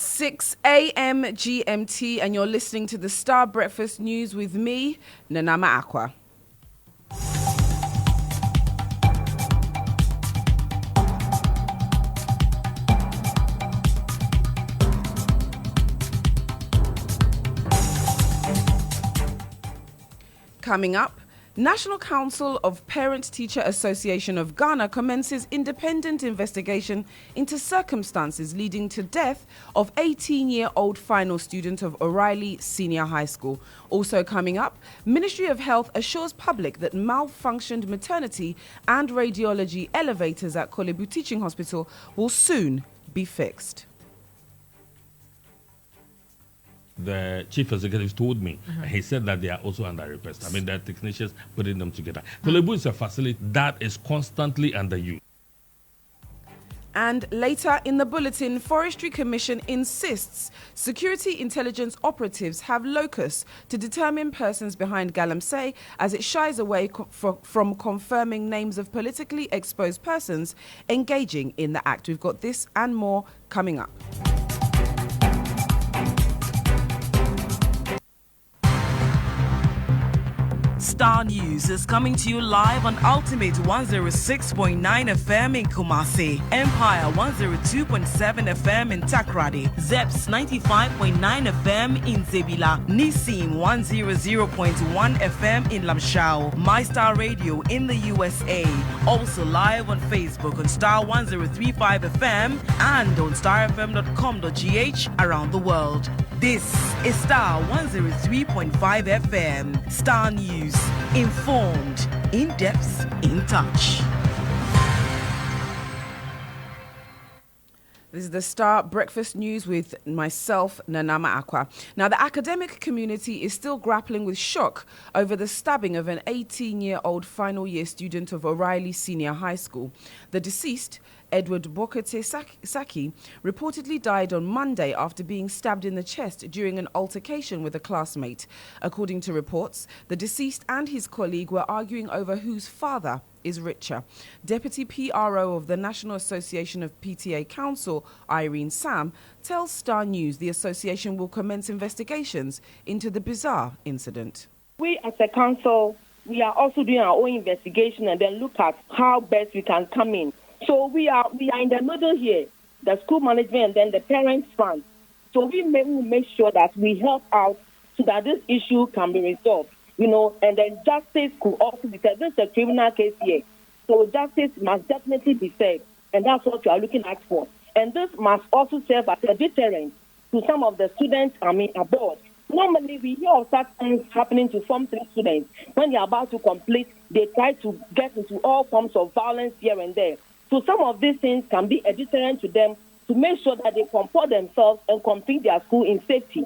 6 a.m. GMT, and you're listening to the Star Breakfast News with me, Nanama Acquah. Coming up, National Council of Parent-Teacher Association of Ghana commences independent investigation into circumstances leading to death of 18-year-old final student of O'Reilly Senior High School. Also coming up, Ministry of Health assures public that malfunctioned maternity and radiology elevators at Kolebu Teaching Hospital will soon be fixed. The chief executive told me, he said that they are also under request. I mean, there are technicians putting them together. Kolebu is a facility that is constantly under use. And later in the bulletin, Forestry Commission insists security intelligence operatives have locus to determine persons behind Galamsey as it shies away from confirming names of politically exposed persons engaging in the act. We've got this and more coming up. Star News is coming to you live on Ultimate 106.9 FM in Kumasi, Empire 102.7 FM in Takrady, Zeps 95.9 FM in Zebila, Nissim 100.1 FM in Lamshao, MyStar Radio in the USA, also live on Facebook on Star 1035 FM and on starfm.com.gh around the world. This is Star 103.5 FM. Star News. Informed, in depth, in touch. This is the Star Breakfast News with myself, Nanama Acquah. Now, the academic community is still grappling with shock over the stabbing of an 18-year-old final year student of O'Reilly Senior High School. The deceased, Edward Bokete Saki, reportedly died on Monday after being stabbed in the chest during an altercation with a classmate. According to reports, the deceased and his colleague were arguing over whose father is richer. Deputy PRO of the National Association of PTA Council, Irene Sam, tells Star News the association will commence investigations into the bizarre incident. We as a council, we are also doing our own investigation and then look at how best we can come in. So we are in the middle here, the school management and then the parents fund. So we will make sure that we help out so that this issue can be resolved, and then justice could also be said. This is a criminal case here. So justice must definitely be served, and that's what we are looking at for. And this must also serve as a deterrent to some of the students abroad. Normally, we hear of such things happening to Form 3 students. When they are about to complete, they try to get into all forms of violence here and there. So some of these things can be a deterrent to them to make sure that they comport themselves and complete their school in safety.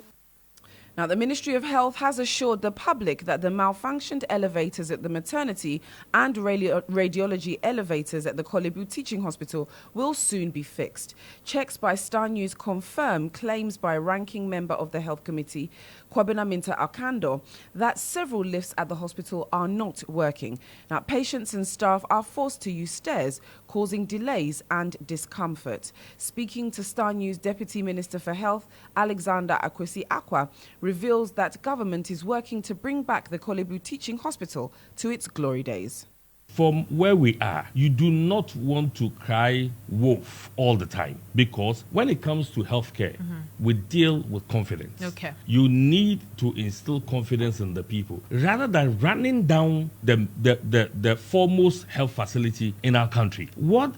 Now, the Ministry of Health has assured the public that the malfunctioned elevators at the maternity and radiology elevators at the Kolebu Teaching Hospital will soon be fixed. Checks by Star News confirm claims by ranking member of the Health Committee, Kwabena Minta Akando, that several lifts at the hospital are not working. Now, patients and staff are forced to use stairs, causing delays and discomfort. Speaking to Star News Deputy Minister for Health, Alexander Acquah, reveals that government is working to bring back the Kolebu Teaching Hospital to its glory days. From where we are, you do not want to cry wolf all the time, because when it comes to healthcare, we deal with confidence. Okay. You need to instill confidence in the people rather than running down the foremost health facility in our country. What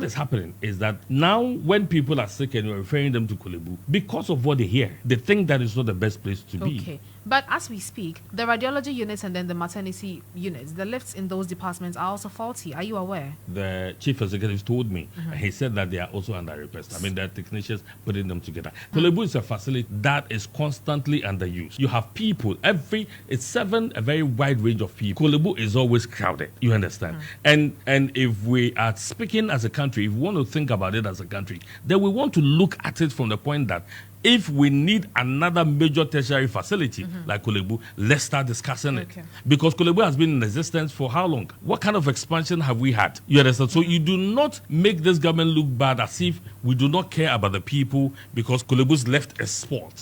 is happening is that now when people are sick and you're referring them to Kolebu, because of what they hear, they think that is not the best place to be. Okay. But as we speak, the radiology units and then the maternity units, the lifts in those departments are also faulty. Are you aware? The chief executive told me, he said that they are also under request. I mean, there are technicians putting them together. Kolebu is a facility that is constantly under use. You have people, a very wide range of people. Kolebu is always crowded, you understand? And if we are speaking as a country, if we want to think about it as a country, then we want to look at it from the point that if we need another major tertiary facility like Kolebu, let's start discussing it. Because Kolebu has been in existence for how long? What kind of expansion have we had? You understand? So you do not make this government look bad as if we do not care about the people because Kolebu's left a spot.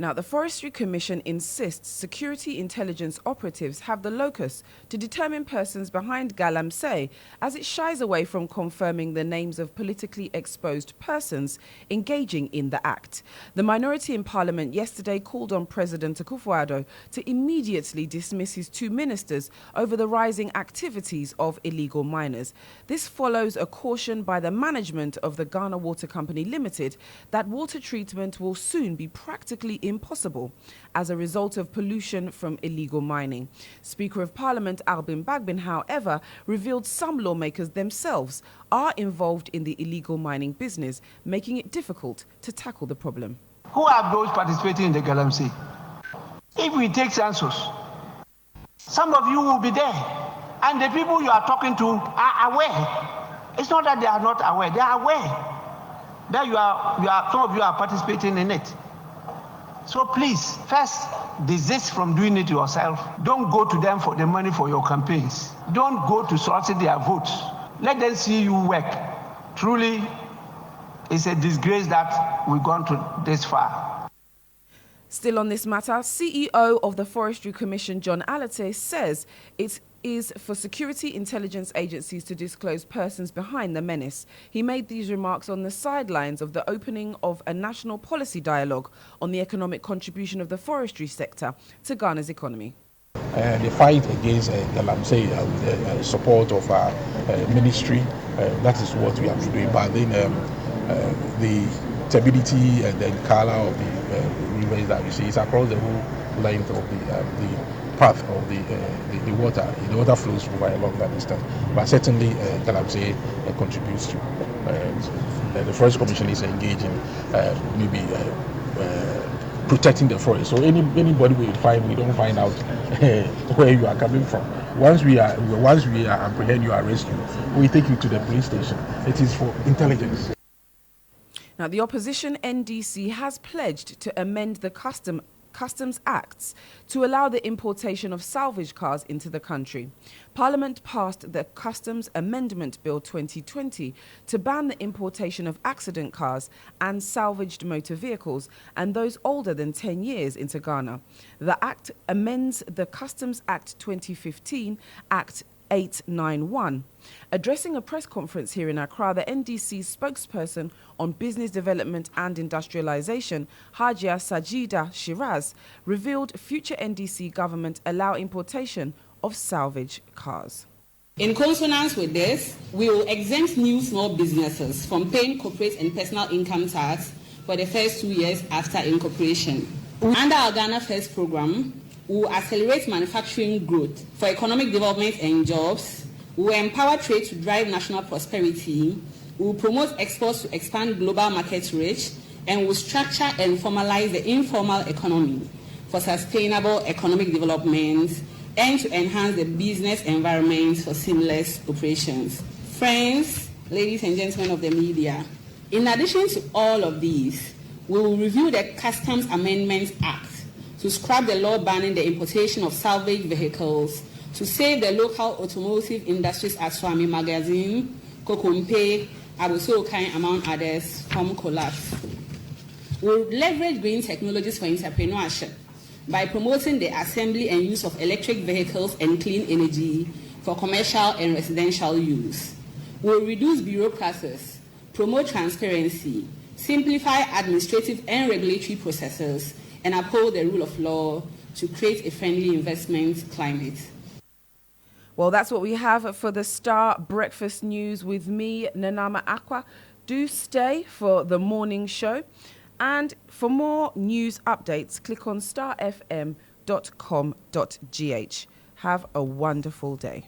Now, the Forestry Commission insists security intelligence operatives have the locus to determine persons behind Galamsey as it shies away from confirming the names of politically exposed persons engaging in the act. The minority in Parliament yesterday called on President Acquah to immediately dismiss his 2 ministers over the rising activities of illegal miners. This follows a caution by the management of the Ghana Water Company Limited that water treatment will soon be practically impossible as a result of pollution from illegal mining. Speaker of Parliament Albin Bagbin, however, revealed some lawmakers themselves are involved in the illegal mining business, making it difficult to tackle the problem. Who are those participating in the Galamsey? If we take census, some of you will be there, and the people you are talking to are aware. It's not that they are not aware; they are aware that some of you are participating in it. So please, first, desist from doing it yourself. Don't go to them for the money for your campaigns. Don't go to solicit their votes. Let them see you work. Truly, it's a disgrace that we've gone to this far. Still on this matter, CEO of the Forestry Commission, John Alate, says it is for security intelligence agencies to disclose persons behind the menace. He made these remarks on the sidelines of the opening of a national policy dialogue on the economic contribution of the forestry sector to Ghana's economy. The fight against Galamsey with the support of our ministry, that is what we have been doing. But then the stability and the color of the rivers that we see is across the whole length of the path of the water. The water flows over a longer distance, but certainly Galamsey contributes to. The Forest Commission is engaging maybe protecting the forest. So anybody we don't find out where you are coming from. Once we apprehend you, arrest you, we take you to the police station. It is for intelligence. Now, the opposition NDC has pledged to amend the Customs Acts to allow the importation of salvage cars into the country. Parliament passed the Customs Amendment Bill 2020 to ban the importation of accident cars and salvaged motor vehicles and those older than 10 years into Ghana. The Act amends the Customs Act 2015, Act 891. Addressing a press conference here in Accra, the NDC spokesperson on business development and industrialization, Hajia Sajida Shiraz, revealed future NDC government allow importation of salvage cars. In consonance with this, we will exempt new small businesses from paying corporate and personal income tax for the first 2 years after incorporation. Under our Ghana First program, we will accelerate manufacturing growth for economic development and jobs. We will empower trade to drive national prosperity. We will promote exports to expand global market reach, and we will structure and formalize the informal economy for sustainable economic development and to enhance the business environment for seamless operations. Friends, ladies and gentlemen of the media, in addition to all of these, we will review the Customs Amendment Act to scrap the law banning the importation of salvage vehicles, to save the local automotive industries at Swami Magazine, Kokompe, Abusokai, among others, from collapse. We will leverage green technologies for entrepreneurship by promoting the assembly and use of electric vehicles and clean energy for commercial and residential use. We will reduce bureaucracies, promote transparency, simplify administrative and regulatory processes, and uphold the rule of law to create a friendly investment climate. Well, that's what we have for the Star Breakfast News with me, Nanama Acquah. Do stay for the morning show. And for more news updates, click on starfm.com.gh. Have a wonderful day.